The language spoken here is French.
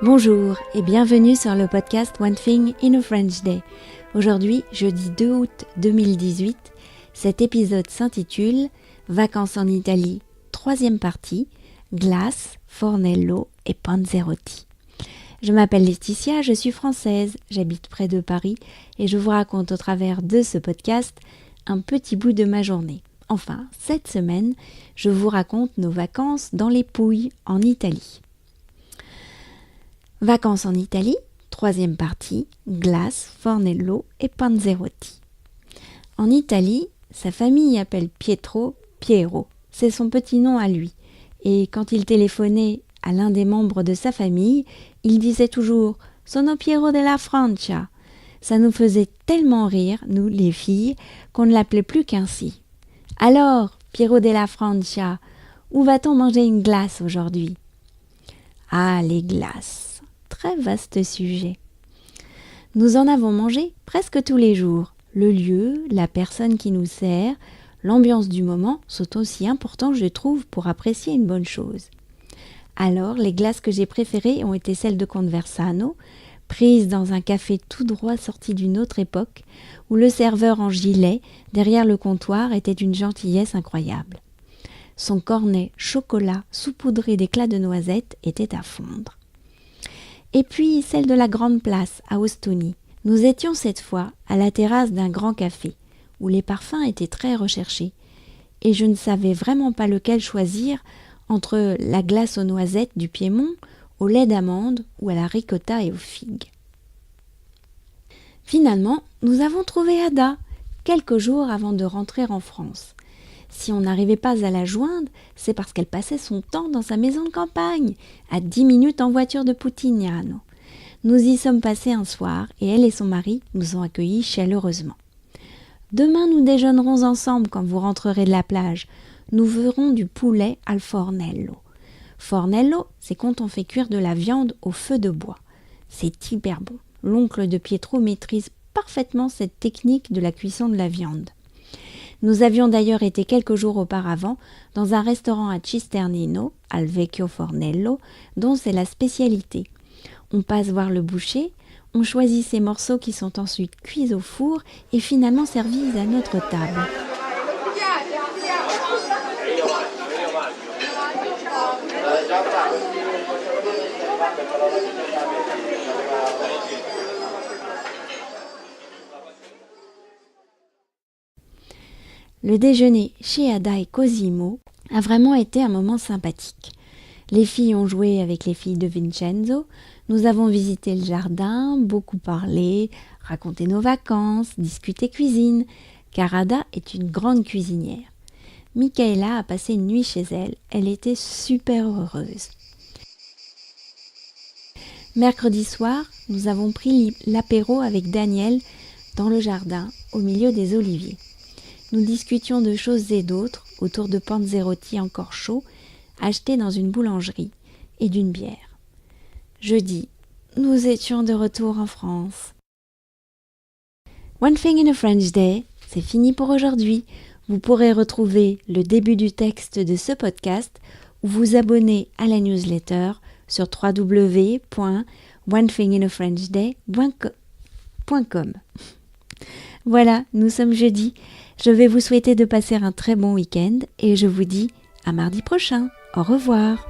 Bonjour et bienvenue sur le podcast One Thing in a French Day. Aujourd'hui, jeudi 2 août 2018, cet épisode s'intitule Vacances en Italie, troisième partie, glace, fornello et panzerotti. Je m'appelle Laetitia, je suis française, j'habite près de Paris et je vous raconte au travers de ce podcast un petit bout de ma journée. Enfin, cette semaine, je vous raconte nos vacances dans les Pouilles en Italie. Vacances en Italie, troisième partie, glace, fornello et panzerotti. En Italie, sa famille appelle Pietro Piero, c'est son petit nom à lui. Et quand il téléphonait à l'un des membres de sa famille, il disait toujours « Sono Piero della Francia ». Ça nous faisait tellement rire, nous les filles, qu'on ne l'appelait plus qu'ainsi. « Alors, Piero della Francia, où va-t-on manger une glace aujourd'hui ?» Ah, les glaces, très vaste sujet. Nous en avons mangé presque tous les jours. Le lieu, la personne qui nous sert, l'ambiance du moment sont aussi importants, je trouve, pour apprécier une bonne chose. Alors, les glaces que j'ai préférées ont été celles de Conversano, prises dans un café tout droit sorti d'une autre époque, où le serveur en gilet, derrière le comptoir, était d'une gentillesse incroyable. Son cornet chocolat saupoudré d'éclats de noisettes était à fondre. Et puis celle de la Grande Place à Ostuni. Nous étions cette fois à la terrasse d'un grand café, où les parfums étaient très recherchés, et je ne savais vraiment pas lequel choisir entre la glace aux noisettes du Piémont, au lait d'amande ou à la ricotta et aux figues. Finalement, nous avons trouvé Ada, quelques jours avant de rentrer en France. Si on n'arrivait pas à la joindre, c'est parce qu'elle passait son temps dans sa maison de campagne, à 10 minutes en voiture de Putignano. Nous y sommes passés un soir et elle et son mari nous ont accueillis chaleureusement. Demain, nous déjeunerons ensemble quand vous rentrerez de la plage. Nous ferons du poulet al fornello. Fornello, c'est quand on fait cuire de la viande au feu de bois. C'est hyper bon. L'oncle de Pietro maîtrise parfaitement cette technique de la cuisson de la viande. Nous avions d'ailleurs été quelques jours auparavant dans un restaurant à Cisternino, al Vecchio Fornello, dont c'est la spécialité. On passe voir le boucher, on choisit ces morceaux qui sont ensuite cuits au four et finalement servis à notre table. Le déjeuner chez Ada et Cosimo a vraiment été un moment sympathique. Les filles ont joué avec les filles de Vincenzo, nous avons visité le jardin, beaucoup parlé, raconté nos vacances, discuté cuisine, car Ada est une grande cuisinière. Michaela a passé une nuit chez elle, elle était super heureuse. Mercredi soir, nous avons pris l'apéro avec Daniel dans le jardin, au milieu des oliviers. Nous discutions de choses et d'autres autour de panzerotti encore chauds, achetés dans une boulangerie, et d'une bière. Jeudi, nous étions de retour en France. One Thing in a French Day, c'est fini pour aujourd'hui. Vous pourrez retrouver le début du texte de ce podcast ou vous abonner à la newsletter sur www.onethinginafrenchday.com. Voilà, nous sommes jeudi. Je vais vous souhaiter de passer un très bon week-end et je vous dis à mardi prochain. Au revoir.